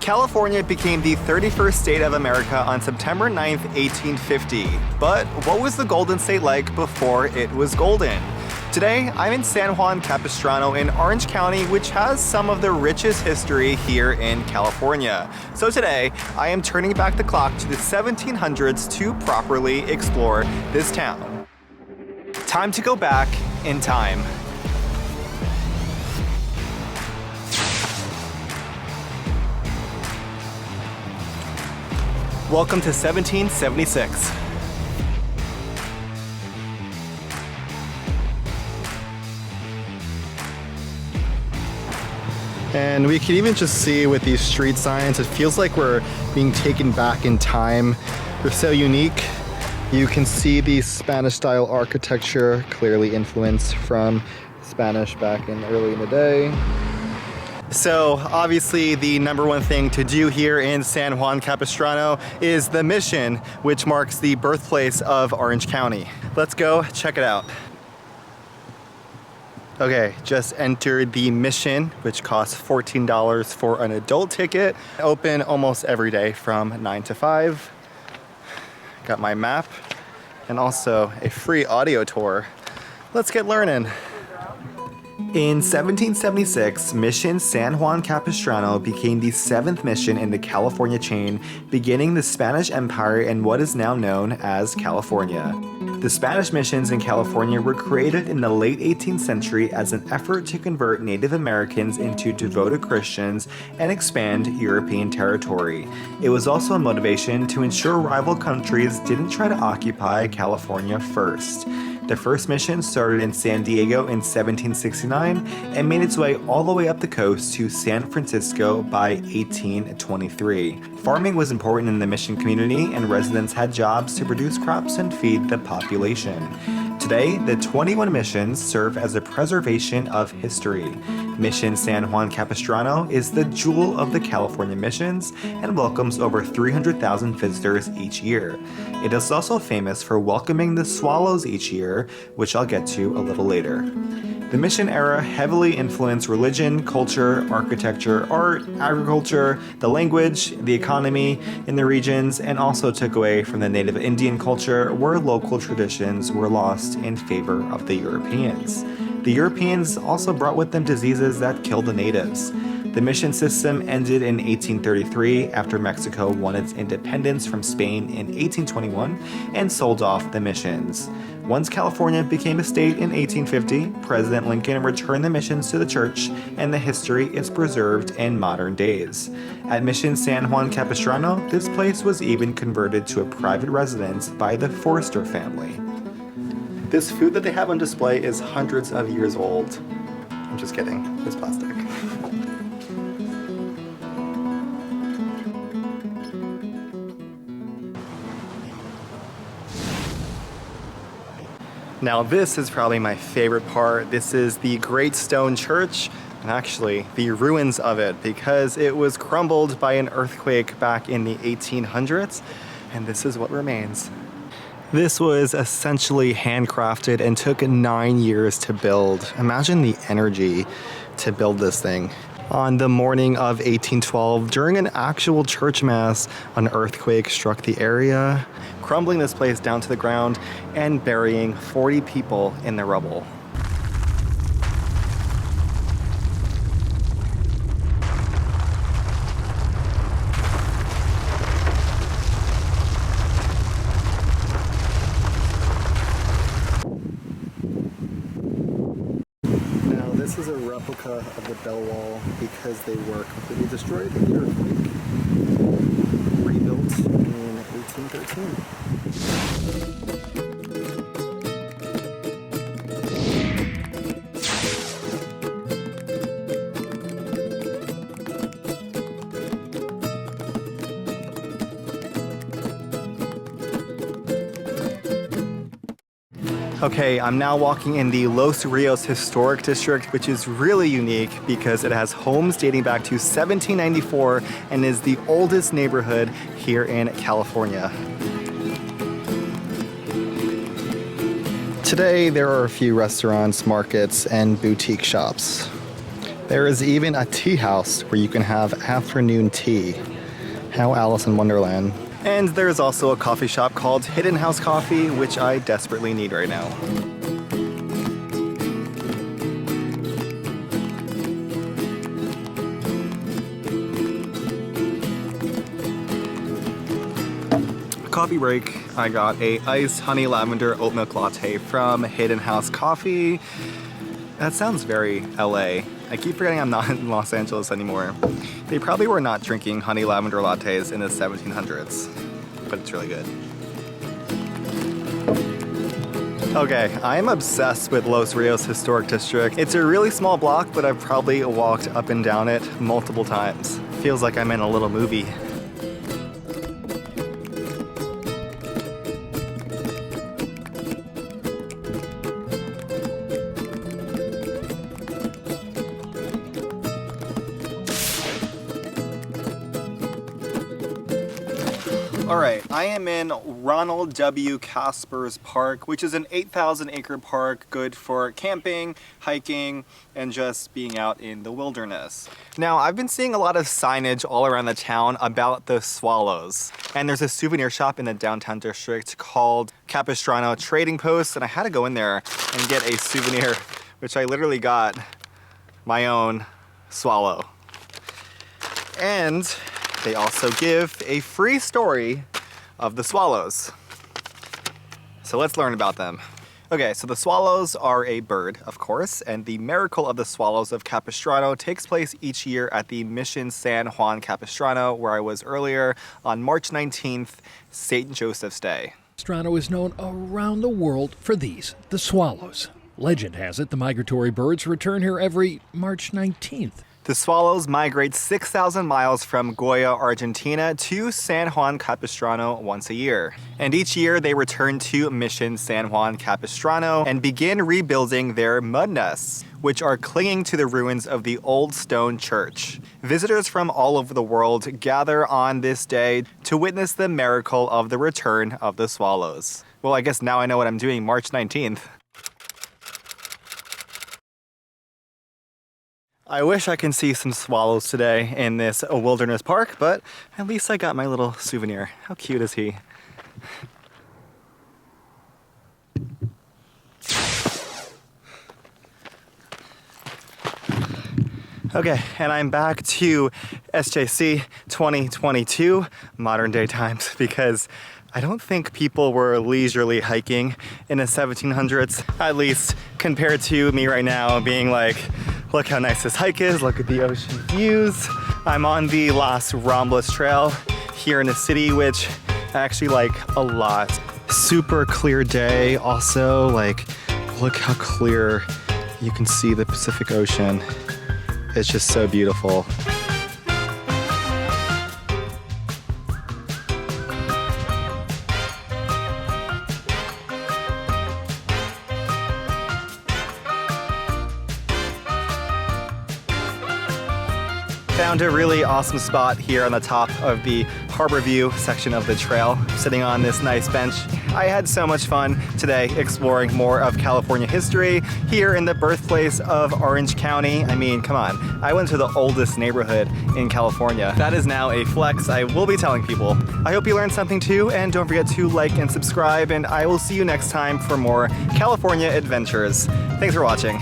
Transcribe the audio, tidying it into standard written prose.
California became the 31st state of America on September 9th, 1850. But what was the Golden State like before it was golden? Today, I'm in San Juan Capistrano in Orange County, which has some of the richest history here in California. So today, I am turning back the clock to the 1700s to properly explore this town. Time to go back in time. Welcome to 1776. And we can even just see with these street signs, it feels like we're being taken back in time. They're so unique. You can see the Spanish-style architecture, clearly influenced from Spanish back in early in the day. So obviously the number one thing to do here in San Juan Capistrano is the Mission, which marks the birthplace of Orange County. Let's go check it out. Okay, just entered the Mission, which costs $14 for an adult ticket. Open almost every day from 9 to 5. Got my map and also a free audio tour. Let's get learning. In 1776, Mission San Juan Capistrano became the 7th mission in the California chain, beginning the Spanish Empire in what is now known as California. The Spanish missions in California were created in the late 18th century as an effort to convert Native Americans into devoted Christians and expand European territory. It was also a motivation to ensure rival countries didn't try to occupy California first. The first mission started in San Diego in 1769 and made its way all the way up the coast to San Francisco by 1823. Farming was important in the mission community, and residents had jobs to produce crops and feed the population. Today, the 21 missions serve as a preservation of history. Mission San Juan Capistrano is the jewel of the California missions and welcomes over 300,000 visitors each year. It is also famous for welcoming the swallows each year, which I'll get to a little later. The mission era heavily influenced religion, culture, architecture, art, agriculture, the language, the economy in the regions, and also took away from the native Indian culture where local traditions were lost in favor of the Europeans. The Europeans also brought with them diseases that killed the natives. The mission system ended in 1833 after Mexico won its independence from Spain in 1821 and sold off the missions. Once California became a state in 1850, President Lincoln returned the missions to the church, and the history is preserved in modern days. At Mission San Juan Capistrano, this place was even converted to a private residence by the Forster family. This food that they have on display is hundreds of years old. I'm just kidding, it's plastic. Now this is probably my favorite part. This is the Great Stone Church, and actually the ruins of it, because it was crumbled by an earthquake back in the 1800s, and this is what remains. This was essentially handcrafted and took 9 years to build. Imagine the energy to build this thing. On the morning of 1812, during an actual church mass, an earthquake struck the area, crumbling this place down to the ground and burying 40 people in the rubble. This is a replica of the bell wall because they were completely destroyed in the earthquake. Rebuilt in 1813. Okay, I'm now walking in the Los Rios Historic District, which is really unique because it has homes dating back to 1794 and is the oldest neighborhood here in California. Today, there are a few restaurants, markets, and boutique shops. There is even a tea house where you can have afternoon tea. How Alice in Wonderland. And there's also a coffee shop called Hidden House Coffee, which I desperately need right now. Coffee break. I got a iced honey lavender oat milk latte from Hidden House Coffee. That sounds very LA. I keep forgetting I'm not in Los Angeles anymore. They probably were not drinking honey lavender lattes in the 1700s, but it's really good. Okay, I'm obsessed with Los Rios Historic District. It's a really small block, but I've probably walked up and down it multiple times. Feels like I'm in a little movie. Alright, I am in Ronald W. Caspers Park, which is an 8,000 acre park good for camping, hiking, and just being out in the wilderness. Now, I've been seeing a lot of signage all around the town about the swallows. And there's a souvenir shop in the downtown district called Capistrano Trading Post, and I had to go in there and get a souvenir, which I literally got my own swallow. And they also give a free story of the swallows. So let's learn about them. Okay, so the swallows are a bird, of course, and the miracle of the swallows of Capistrano takes place each year at the Mission San Juan Capistrano, where I was earlier, on March 19th, St. Joseph's Day. Capistrano is known around the world for these, the swallows. Legend has it the migratory birds return here every March 19th. The swallows migrate 6,000 miles from Goya, Argentina to San Juan Capistrano once a year. And each year they return to Mission San Juan Capistrano and begin rebuilding their mud nests, which are clinging to the ruins of the old stone church. Visitors from all over the world gather on this day to witness the miracle of the return of the swallows. Well, I guess now I know what I'm doing March 19th. I wish I can see some swallows today in this wilderness park, but at least I got my little souvenir. How cute is he? Okay, and I'm back to SJC 2022, modern day times, because I don't think people were leisurely hiking in the 1700s, at least compared to me right now being like, look how nice this hike is, look at the ocean views. I'm on the Las Ramblas Trail here in the city, which I actually like a lot. Super clear day, also, like, look how clear you can see the Pacific Ocean. It's just so beautiful. Found a really awesome spot here on the top of the Harbor View section of the trail, sitting on this nice bench. I had so much fun today exploring more of California history here in the birthplace of Orange County. I mean, come on, I went to the oldest neighborhood in California. That is now a flex I will be telling people. I hope you learned something too, and don't forget to like and subscribe, and I will see you next time for more California adventures. Thanks for watching.